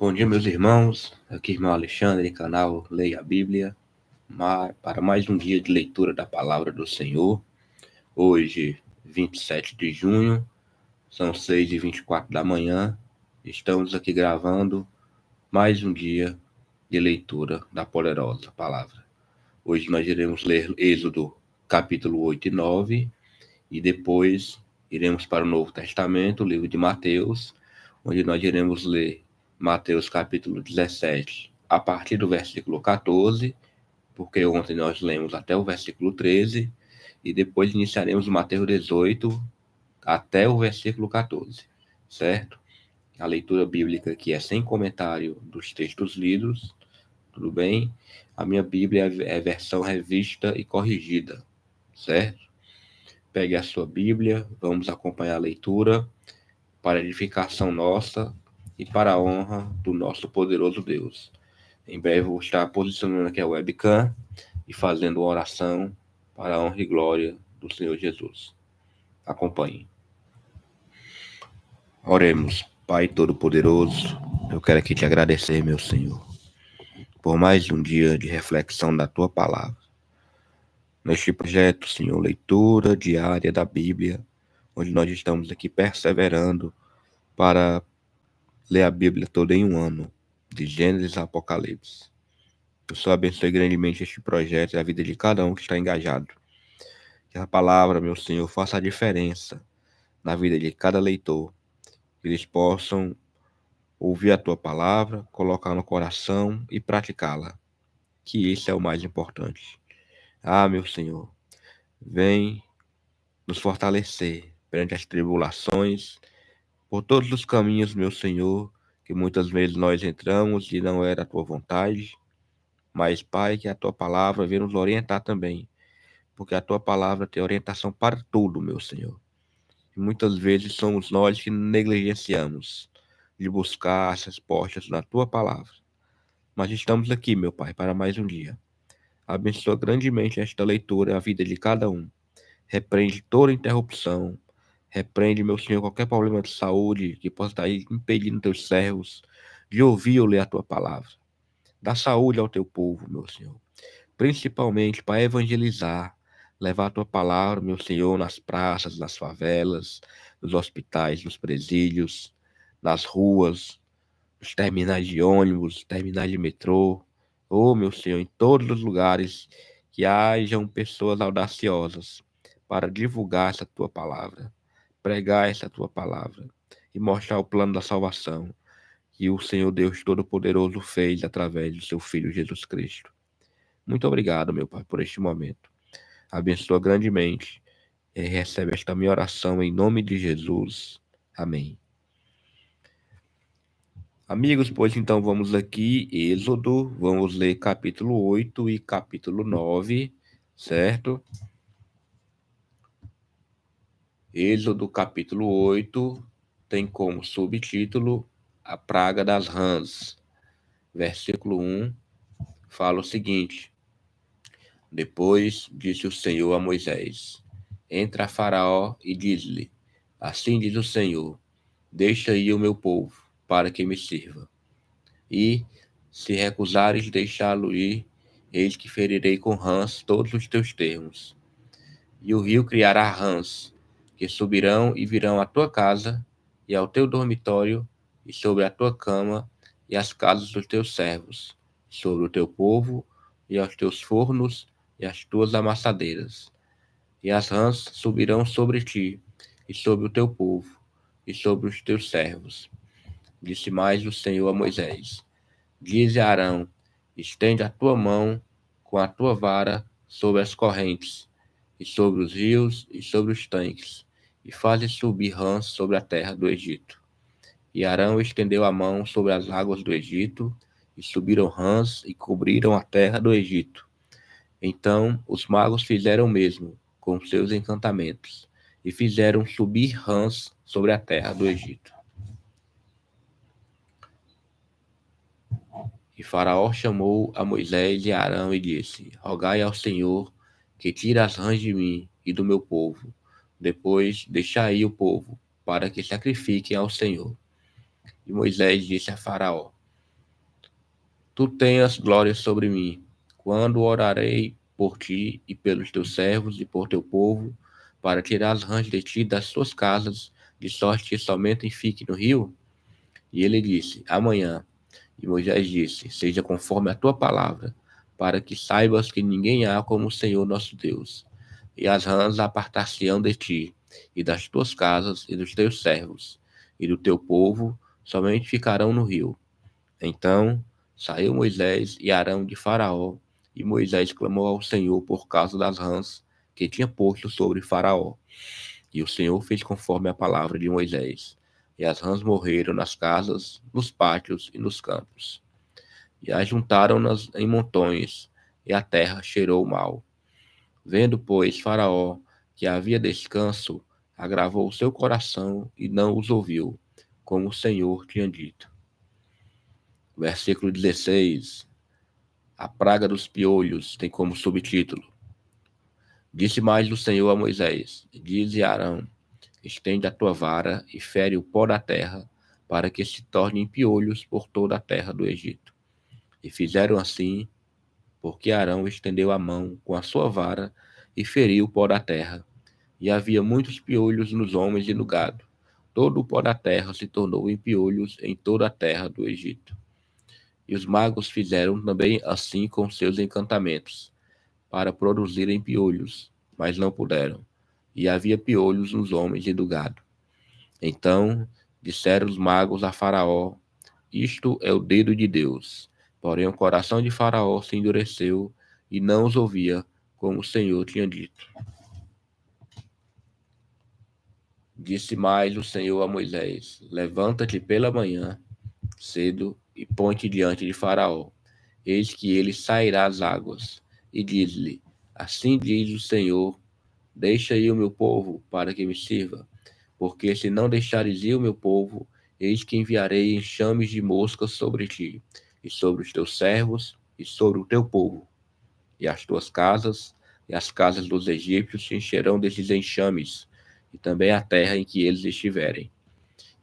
Bom dia, meus irmãos. Aqui, irmão Alexandre, canal Leia a Bíblia, para mais um dia de leitura da Palavra do Senhor. Hoje, 27 de junho, são 6h24 da manhã. Estamos aqui gravando mais um dia de leitura da poderosa Palavra. Hoje nós iremos ler Êxodo, capítulo 8 e 9, e depois iremos para o Novo Testamento, o livro de Mateus, onde nós iremos ler Mateus capítulo 17, a partir do versículo 14, porque ontem nós lemos até o versículo 13, e depois iniciaremos Mateus 18 até o versículo 14, certo? A leitura bíblica aqui é sem comentário dos textos lidos, tudo bem? A minha Bíblia é versão revista e corrigida, certo? Pegue a sua Bíblia, vamos acompanhar a leitura para edificação nossa e para a honra do nosso poderoso Deus. Em breve vou estar posicionando aqui a webcam e fazendo uma oração para a honra e glória do Senhor Jesus. Acompanhe. Oremos. Pai Todo-Poderoso, eu quero aqui te agradecer, meu Senhor, por mais um dia de reflexão da Tua Palavra. Neste projeto, Senhor, leitura diária da Bíblia, onde nós estamos aqui perseverando para ler a Bíblia toda em um ano, de Gênesis a Apocalipse. Eu só abençoe grandemente este projeto e a vida de cada um que está engajado. Que a palavra, meu Senhor, faça a diferença na vida de cada leitor. Que eles possam ouvir a Tua palavra, colocar no coração e praticá-la. Que isso é o mais importante. Ah, meu Senhor, vem nos fortalecer perante as tribulações, por todos os caminhos, meu Senhor, que muitas vezes nós entramos e não era a Tua vontade, mas, Pai, que a Tua palavra venha nos orientar também, porque a Tua palavra tem orientação para tudo, meu Senhor. E muitas vezes somos nós que negligenciamos de buscar as respostas na Tua palavra. Mas estamos aqui, meu Pai, para mais um dia. Abençoa grandemente esta leitura e a vida de cada um. Repreende toda interrupção. Repreende, meu Senhor, qualquer problema de saúde que possa estar impedindo teus servos de ouvir ou ler a Tua palavra. Dá saúde ao Teu povo, meu Senhor. Principalmente para evangelizar, levar a Tua palavra, meu Senhor, nas praças, nas favelas, nos hospitais, nos presídios, nas ruas, nos terminais de ônibus, terminais de metrô. Oh, meu Senhor, em todos os lugares que hajam pessoas audaciosas para divulgar essa Tua palavra, pregar essa Tua palavra e mostrar o plano da salvação que o Senhor Deus Todo-Poderoso fez através do Seu Filho Jesus Cristo. Muito obrigado, meu Pai, por este momento. Abençoa grandemente e recebe esta minha oração em nome de Jesus. Amém. Amigos, pois então vamos aqui, Êxodo, vamos ler capítulo 8 e capítulo 9, certo? Êxodo capítulo 8 tem como subtítulo A Praga das Rãs. Versículo 1 fala o seguinte: Depois disse o Senhor a Moisés: Entra a Faraó e diz-lhe: Assim diz o Senhor: Deixa ir o meu povo, para que me sirva. E, se recusares deixá-lo ir, eis que ferirei com rãs todos os teus termos. E o rio criará rãs, que subirão e virão à tua casa, e ao teu dormitório, e sobre a tua cama, e as casas dos teus servos, sobre o teu povo, e aos teus fornos, e as tuas amassadeiras. E as rãs subirão sobre ti, e sobre o teu povo, e sobre os teus servos. Disse mais o Senhor a Moisés: Dize a Arão: Estende a tua mão com a tua vara sobre as correntes, e sobre os rios, e sobre os tanques, e faze subir rãs sobre a terra do Egito. E Arão estendeu a mão sobre as águas do Egito, e subiram rãs, e cobriram a terra do Egito. Então os magos fizeram o mesmo com seus encantamentos, e fizeram subir rãs sobre a terra do Egito. E Faraó chamou a Moisés e a Arão e disse: Rogai ao Senhor que tire as rãs de mim e do meu povo. Depois deixai ir o povo, para que sacrifiquem ao Senhor. E Moisés disse a Faraó: tu tenhas glória sobre mim, quando orarei por ti e pelos teus servos e por teu povo, para tirar as rãs de ti das tuas casas, de sorte que somente fique no rio? E ele disse, amanhã. E Moisés disse, seja conforme a tua palavra, para que saibas que ninguém há como o Senhor nosso Deus. E as rãs apartar-se-ão de ti, e das tuas casas, e dos teus servos, e do teu povo, somente ficarão no rio. Então saiu Moisés e Arão de Faraó, e Moisés clamou ao Senhor por causa das rãs que tinha posto sobre Faraó. E o Senhor fez conforme a palavra de Moisés. E as rãs morreram nas casas, nos pátios e nos campos. E ajuntaram-nas em montões, e a terra cheirou mal. Vendo, pois, Faraó que havia descanso, agravou o seu coração e não os ouviu, como o Senhor tinha dito. Versículo 16. A praga dos piolhos tem como subtítulo. Disse mais o Senhor a Moisés, dize a Arão, estende a tua vara e fere o pó da terra, para que se tornem piolhos por toda a terra do Egito. E fizeram assim, porque Arão estendeu a mão com a sua vara e feriu o pó da terra. E havia muitos piolhos nos homens e no gado. Todo o pó da terra se tornou em piolhos em toda a terra do Egito. E os magos fizeram também assim com seus encantamentos, para produzirem piolhos, mas não puderam. E havia piolhos nos homens e do gado. Então disseram os magos a Faraó, isto é o dedo de Deus. Porém o coração de Faraó se endureceu e não os ouvia, como o Senhor tinha dito. Disse mais o Senhor a Moisés, levanta-te pela manhã, cedo, e põe-te diante de Faraó. Eis que ele sairá às águas. E diz-lhe, assim diz o Senhor, deixa aí o meu povo, para que me sirva. Porque se não deixares ir o meu povo, eis que enviarei enxames de moscas sobre ti, e sobre os teus servos, e sobre o teu povo. E as tuas casas, e as casas dos egípcios se encherão desses enxames, e também a terra em que eles estiverem.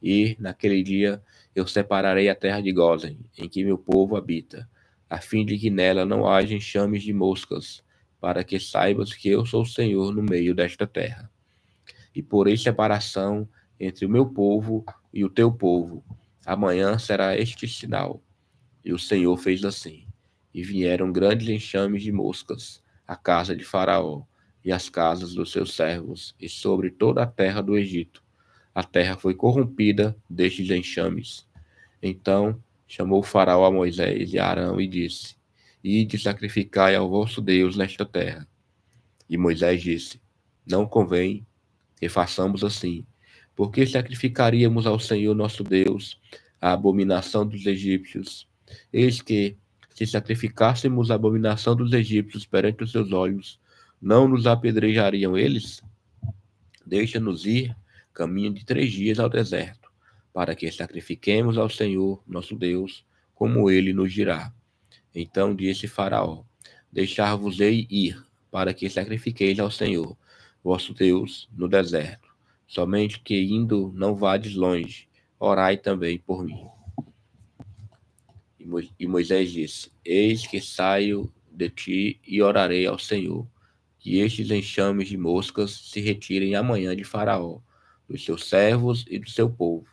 E, naquele dia, eu separarei a terra de Gósen, em que meu povo habita, a fim de que nela não haja enxames de moscas, para que saibas que eu sou o Senhor no meio desta terra. E porei separação entre o meu povo e o teu povo. Amanhã será este sinal. E o Senhor fez assim. E vieram grandes enxames de moscas, à casa de Faraó, e às casas dos seus servos, e sobre toda a terra do Egito. A terra foi corrompida destes enxames. Então chamou Faraó a Moisés e a Arão e disse, ide sacrificai ao vosso Deus nesta terra. E Moisés disse, não convém que façamos assim, porque sacrificaríamos ao Senhor nosso Deus a abominação dos egípcios. Eis que, se sacrificássemos a abominação dos egípcios perante os seus olhos, não nos apedrejariam eles? Deixa-nos ir caminho de 3 dias ao deserto, para que sacrifiquemos ao Senhor nosso Deus, como ele nos dirá. Então disse Faraó, deixar-vos-ei ir, para que sacrifiqueis ao Senhor, vosso Deus, no deserto. Somente que indo não vades longe, orai também por mim. E Moisés disse, eis que saio de ti e orarei ao Senhor, que estes enxames de moscas se retirem amanhã de Faraó, dos seus servos e do seu povo.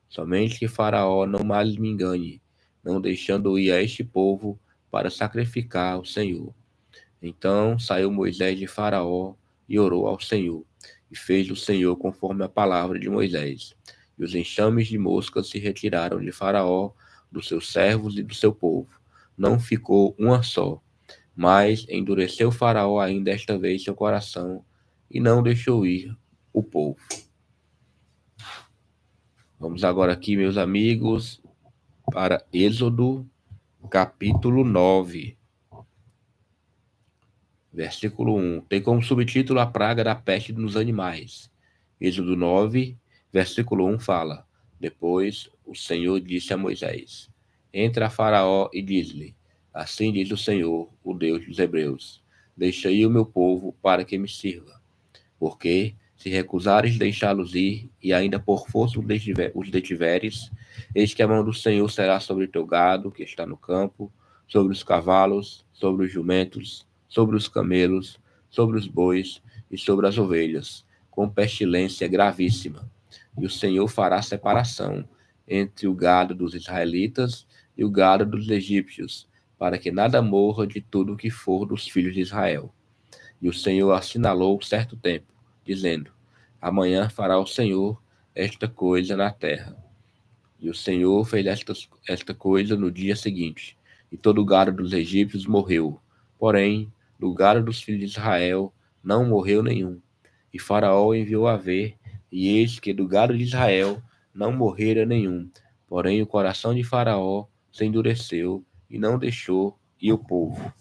Somente que Faraó não mais me engane, não deixando ir a este povo para sacrificar ao Senhor. Então saiu Moisés de Faraó e orou ao Senhor, e fez o Senhor conforme a palavra de Moisés. E os enxames de moscas se retiraram de Faraó, dos seus servos e do seu povo. Não ficou uma só. Mas endureceu Faraó ainda esta vez seu coração, e não deixou ir o povo. Vamos agora aqui, meus amigos, para Êxodo, capítulo 9. Versículo 1. Tem como subtítulo a praga da peste nos animais. Êxodo 9, versículo 1 fala, depois o Senhor disse a Moisés, entra a Faraó e diz-lhe, assim diz o Senhor, o Deus dos Hebreus, deixa aí o meu povo para que me sirva, porque se recusares deixá-los ir, e ainda por força os detiveres, eis que a mão do Senhor será sobre o teu gado que está no campo, sobre os cavalos, sobre os jumentos, sobre os camelos, sobre os bois e sobre as ovelhas, com pestilência gravíssima. E o Senhor fará separação entre o gado dos israelitas e o gado dos egípcios, para que nada morra de tudo que for dos filhos de Israel. E o Senhor assinalou certo tempo, dizendo: Amanhã fará o Senhor esta coisa na terra. E o Senhor fez esta coisa no dia seguinte, e todo o gado dos egípcios morreu. Porém, do gado dos filhos de Israel não morreu nenhum. E Faraó enviou a ver, e eis que do gado de Israel não morrera nenhum. Porém, o coração de Faraó se endureceu e não deixou ir o povo.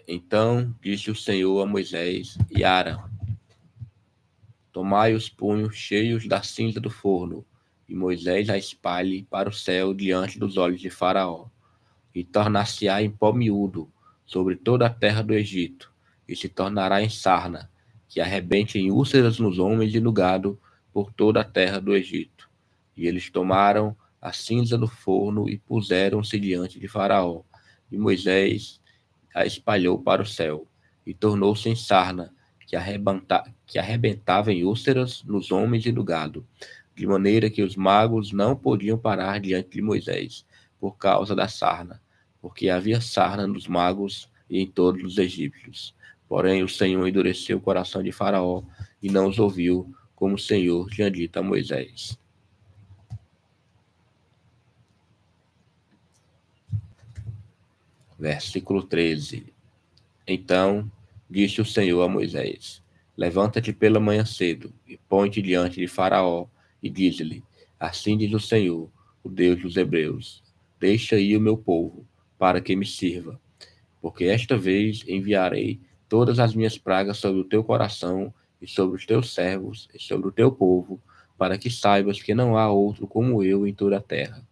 Então disse o Senhor a Moisés e a Arão: Tomai os punhos cheios da cinza do forno, e Moisés a espalhe para o céu diante dos olhos de Faraó, e tornar-se-á em pó miúdo sobre toda a terra do Egito, e se tornará em sarna, que arrebente em úlceras nos homens e no gado por toda a terra do Egito. E eles tomaram a cinza do forno e puseram-se diante de Faraó, e Moisés a espalhou para o céu, e tornou-se em sarna, que arrebentava em úlceras nos homens e no gado, de maneira que os magos não podiam parar diante de Moisés, por causa da sarna, porque havia sarna nos magos e em todos os egípcios. Porém, o Senhor endureceu o coração de Faraó e não os ouviu, como o Senhor tinha dito a Moisés. Versículo 13. Então disse o Senhor a Moisés: Levanta-te pela manhã cedo e põe-te diante de Faraó e dize-lhe: Assim diz o Senhor, o Deus dos Hebreus: Deixa ir o meu povo, para que me sirva, porque esta vez enviarei todas as minhas pragas sobre o teu coração e sobre os teus servos e sobre o teu povo, para que saibas que não há outro como eu em toda a terra.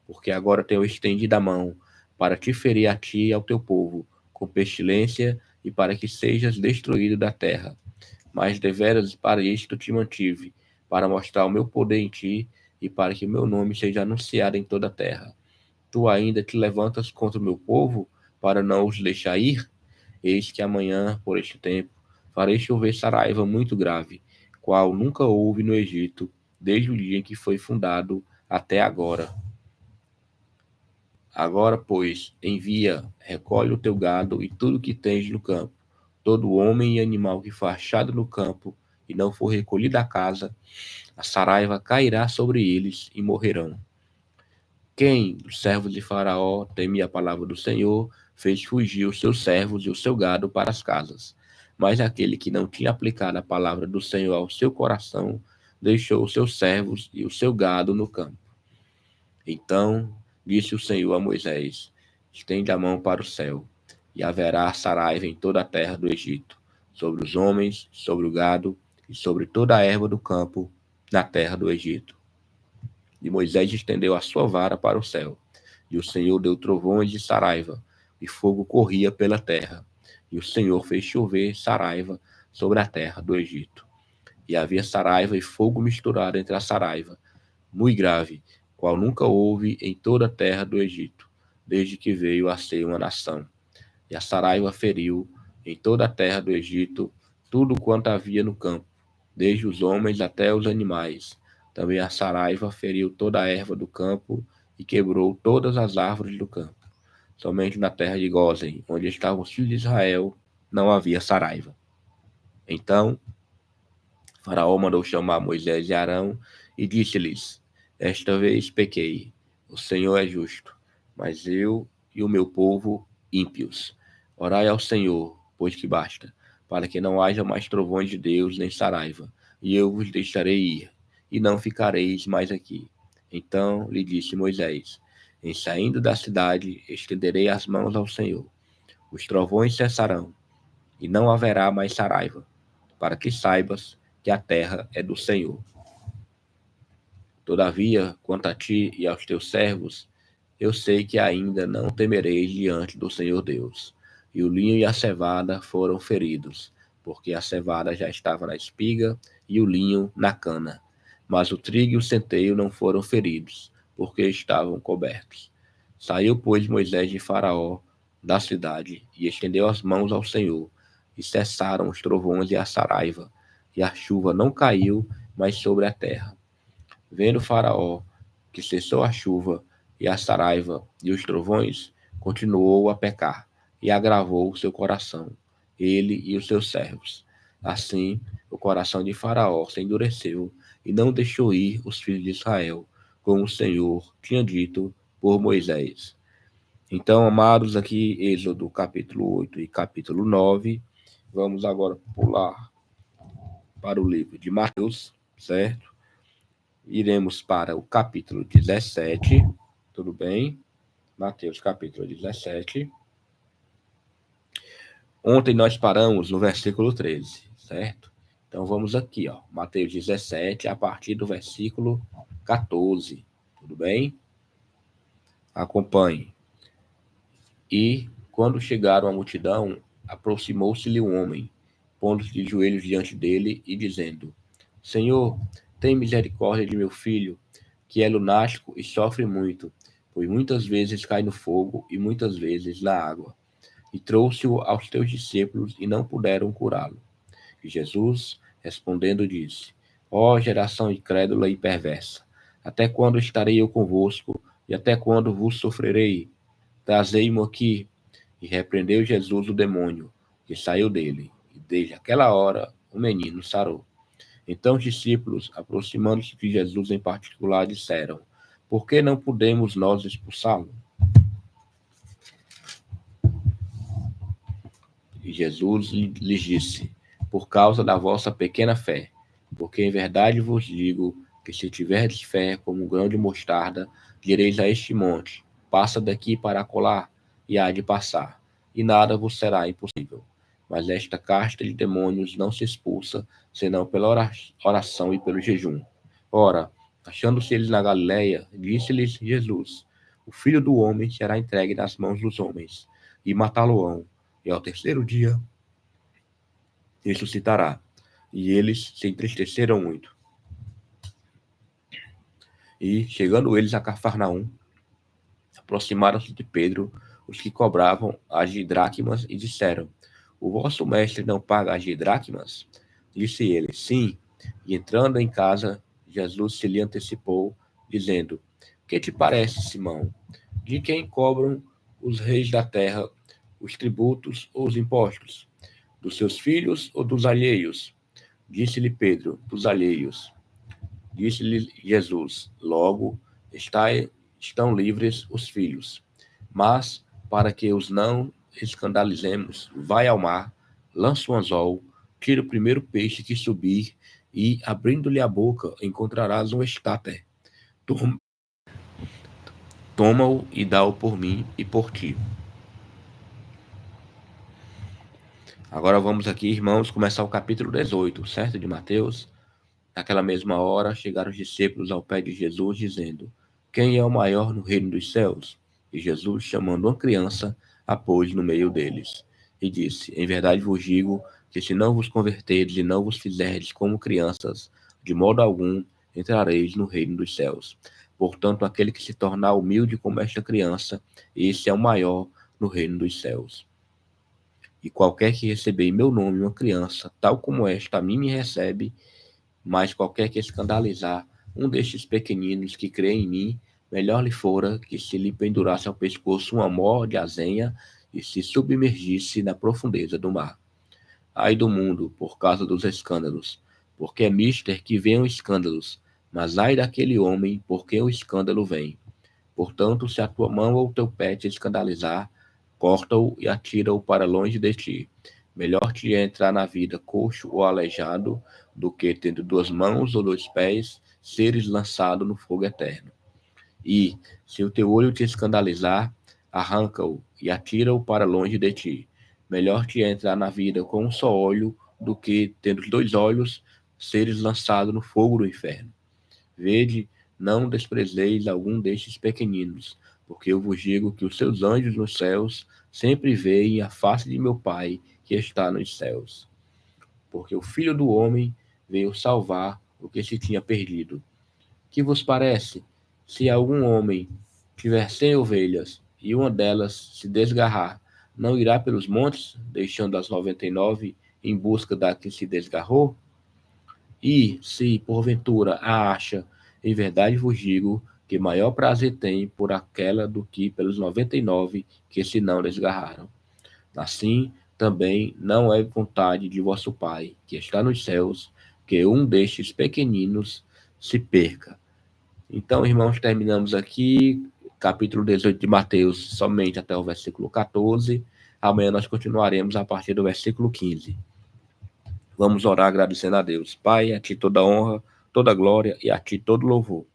Porque agora tenho estendido a mão para te ferir a ti e ao teu povo, com pestilência, e para que sejas destruído da terra. Mas deveras para isto te mantive, para mostrar o meu poder em ti, e para que o meu nome seja anunciado em toda a terra. Tu ainda te levantas contra o meu povo, para não os deixar ir? Eis que amanhã, por este tempo, farei chover saraiva muito grave, qual nunca houve no Egito, desde o dia em que foi fundado até agora. Agora, pois, envia, recolhe o teu gado e tudo que tens no campo. Todo homem e animal que for achado no campo e não for recolhido à casa, a saraiva cairá sobre eles e morrerão. Quem dos servos de Faraó temia a palavra do Senhor, fez fugir os seus servos e o seu gado para as casas. Mas aquele que não tinha aplicado a palavra do Senhor ao seu coração, deixou os seus servos e o seu gado no campo. Então disse o Senhor a Moisés: Estende a mão para o céu, e haverá saraiva em toda a terra do Egito, sobre os homens, sobre o gado, e sobre toda a erva do campo, na terra do Egito. E Moisés estendeu a sua vara para o céu, e o Senhor deu trovões de saraiva, e fogo corria pela terra. E o Senhor fez chover saraiva sobre a terra do Egito. E havia saraiva e fogo misturado entre a saraiva, muito grave, qual nunca houve em toda a terra do Egito, desde que veio a ser uma nação. E a saraiva feriu em toda a terra do Egito tudo quanto havia no campo, desde os homens até os animais. Também a saraiva feriu toda a erva do campo e quebrou todas as árvores do campo. Somente na terra de Gósen, onde estavam os filhos de Israel, não havia saraiva. Então Faraó mandou chamar Moisés e Arão e disse-lhes: Esta vez pequei, o Senhor é justo, mas eu e o meu povo ímpios. Orai ao Senhor, pois que basta, para que não haja mais trovões de Deus nem saraiva, e eu vos deixarei ir, e não ficareis mais aqui. Então lhe disse Moisés: Em saindo da cidade, estenderei as mãos ao Senhor. Os trovões cessarão, e não haverá mais saraiva, para que saibas que a terra é do Senhor. Todavia, quanto a ti e aos teus servos, eu sei que ainda não temereis diante do Senhor Deus. E o linho e a cevada foram feridos, porque a cevada já estava na espiga e o linho na cana. Mas o trigo e o centeio não foram feridos, porque estavam cobertos. Saiu, pois, Moisés de Faraó da cidade e estendeu as mãos ao Senhor, e cessaram os trovões e a saraiva, e a chuva não caiu mais sobre a terra. Vendo Faraó que cessou a chuva e a saraiva e os trovões, continuou a pecar e agravou o seu coração, ele e os seus servos. Assim, o coração de Faraó se endureceu e não deixou ir os filhos de Israel, como o Senhor tinha dito por Moisés. Então, amados, aqui Êxodo capítulo 8 e capítulo 9. Vamos agora pular para o livro de Mateus, certo? Iremos para o capítulo 17, tudo bem? Mateus capítulo 17. Ontem nós paramos no versículo 13, certo? Então vamos aqui, ó, Mateus 17, a partir do versículo 14, tudo bem? Acompanhe. E, quando chegaram à multidão, aproximou-se-lhe um homem, pondo-se de joelhos diante dele e dizendo: Senhor, tem misericórdia de meu filho, que é lunático e sofre muito, pois muitas vezes cai no fogo e muitas vezes na água. E trouxe-o aos teus discípulos e não puderam curá-lo. E Jesus, respondendo, disse: Ó geração incrédula e perversa, até quando estarei eu convosco e até quando vos sofrerei? Trazei-mo aqui. E repreendeu Jesus o demônio, que saiu dele, e desde aquela hora o menino sarou. Então os discípulos, aproximando-se de Jesus em particular, disseram: Por que não podemos nós expulsá-lo? E Jesus lhes disse: Por causa da vossa pequena fé, porque em verdade vos digo que se tiverdes fé como um grão de mostarda, direis a este monte: Passa daqui para acolá, e há de passar, e nada vos será impossível. Mas esta casta de demônios não se expulsa, senão pela oração e pelo jejum. Ora, achando-se eles na Galileia, disse-lhes Jesus: O filho do homem será entregue nas mãos dos homens, e matá-lo-ão, e ao terceiro dia ressuscitará. E eles se entristeceram muito. E, chegando eles a Cafarnaum, aproximaram-se de Pedro os que cobravam as dracmas e disseram: O vosso mestre não paga as dracmas? Disse ele: Sim. E entrando em casa, Jesus se lhe antecipou, dizendo: Que te parece, Simão? De quem cobram os reis da terra os tributos ou os impostos? Dos seus filhos ou dos alheios? Disse-lhe Pedro: Dos alheios. Disse-lhe Jesus: Logo, estão livres os filhos. Mas, para que os não escandalizemos, vai ao mar, lança um anzol, tira o primeiro peixe que subir, e, abrindo-lhe a boca, encontrarás um estáter. Toma-o e dá-o por mim e por ti. Agora vamos aqui, irmãos, começar o capítulo 18, certo? De Mateus. Naquela mesma hora, chegaram os discípulos ao pé de Jesus, dizendo: Quem é o maior no reino dos céus? E Jesus, chamando uma criança, a pôs no meio deles. E disse: Em verdade vos digo que se não vos converterdes e não vos fizerdes como crianças, de modo algum entrareis no reino dos céus. Portanto, aquele que se tornar humilde como esta criança, esse é o maior no reino dos céus. E qualquer que receber em meu nome uma criança, tal como esta, a mim me recebe, mas qualquer que escandalizar um destes pequeninos que crê em mim, melhor lhe fora que se lhe pendurasse ao pescoço uma mó de azenha e se submergisse na profundeza do mar. Ai do mundo, por causa dos escândalos, porque é mister que venham escândalos, mas ai daquele homem por quem o escândalo vem. Portanto, se a tua mão ou o teu pé te escandalizar, corta-o e atira-o para longe de ti. Melhor te é entrar na vida coxo ou aleijado, do que, tendo duas mãos ou dois pés, seres lançado no fogo eterno. E, se o teu olho te escandalizar, arranca-o e atira-o para longe de ti. Melhor te é entrar na vida com um só olho, do que, tendo dois olhos, seres lançado no fogo do inferno. Vede, não desprezeis algum destes pequeninos, porque eu vos digo que os seus anjos nos céus sempre veem a face de meu Pai que está nos céus. Porque o Filho do Homem veio salvar o que se tinha perdido. Que vos parece? Se algum homem tiver 100 ovelhas e uma delas se desgarrar, não irá pelos montes, deixando as 99 em busca da que se desgarrou? E, se porventura a acha, em verdade vos digo que maior prazer tem por aquela do que pelos 99 que se não desgarraram. Assim, também não é vontade de vosso Pai, que está nos céus, que um destes pequeninos se perca. Então, irmãos, terminamos aqui capítulo 18 de Mateus, somente até o versículo 14. Amanhã nós continuaremos a partir do versículo 15. Vamos orar agradecendo a Deus. Pai, a Ti toda honra, toda glória e a Ti todo louvor.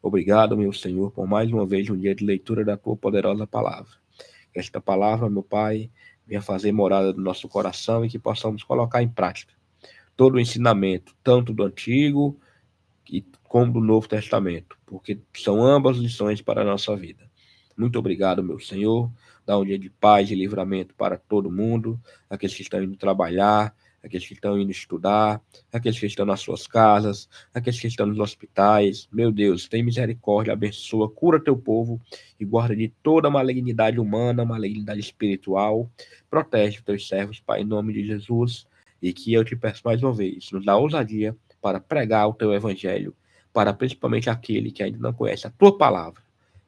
Obrigado, meu Senhor, por mais uma vez um dia de leitura da Tua poderosa palavra. Que esta palavra, meu Pai, venha fazer morada no nosso coração e que possamos colocar em prática todo o ensinamento, tanto do Antigo como do Novo Testamento, porque são ambas lições para a nossa vida. Muito obrigado, meu Senhor. Dá um dia de paz e livramento para todo mundo, aqueles que estão indo trabalhar, aqueles que estão indo estudar, aqueles que estão nas suas casas, aqueles que estão nos hospitais. Meu Deus, tem misericórdia, abençoa, cura teu povo e guarda de toda malignidade humana, malignidade espiritual. Protege os teus servos, Pai, em nome de Jesus. E que eu te peço mais uma vez, nos dá ousadia para pregar o teu evangelho, para principalmente aquele que ainda não conhece a tua palavra.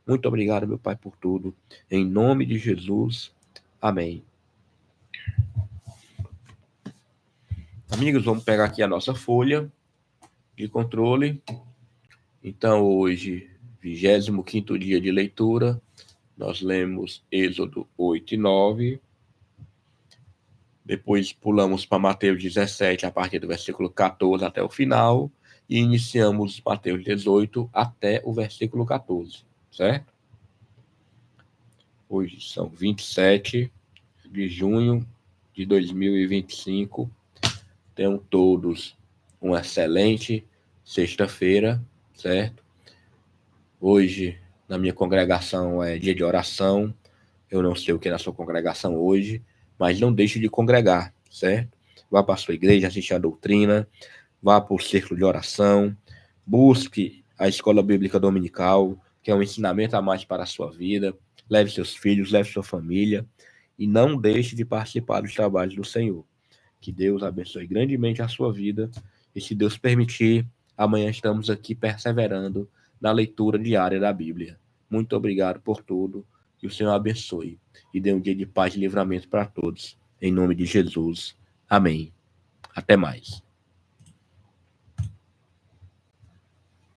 Muito obrigado, meu Pai, por tudo. Em nome de Jesus. Amém. Amigos, vamos pegar aqui a nossa folha de controle. Então, hoje, 25º dia de leitura, nós lemos Êxodo 8 e 9. Depois pulamos para Mateus 17, a partir do versículo 14 até o final. E iniciamos Mateus 18 até o versículo 14, certo? Hoje são 27 de junho de 2025. Tenham todos uma excelente sexta-feira, certo? Hoje, na minha congregação, é dia de oração. Eu não sei o que é na sua congregação hoje, mas não deixe de congregar, certo? Vá para a sua igreja, assista a doutrina, vá para o círculo de oração, busque a escola bíblica dominical, que é um ensinamento a mais para a sua vida. Leve seus filhos, leve sua família e não deixe de participar dos trabalhos do Senhor. Que Deus abençoe grandemente a sua vida e, se Deus permitir, amanhã estamos aqui perseverando na leitura diária da Bíblia. Muito obrigado por tudo. Que o Senhor abençoe e dê um dia de paz e livramento para todos. Em nome de Jesus. Amém. Até mais.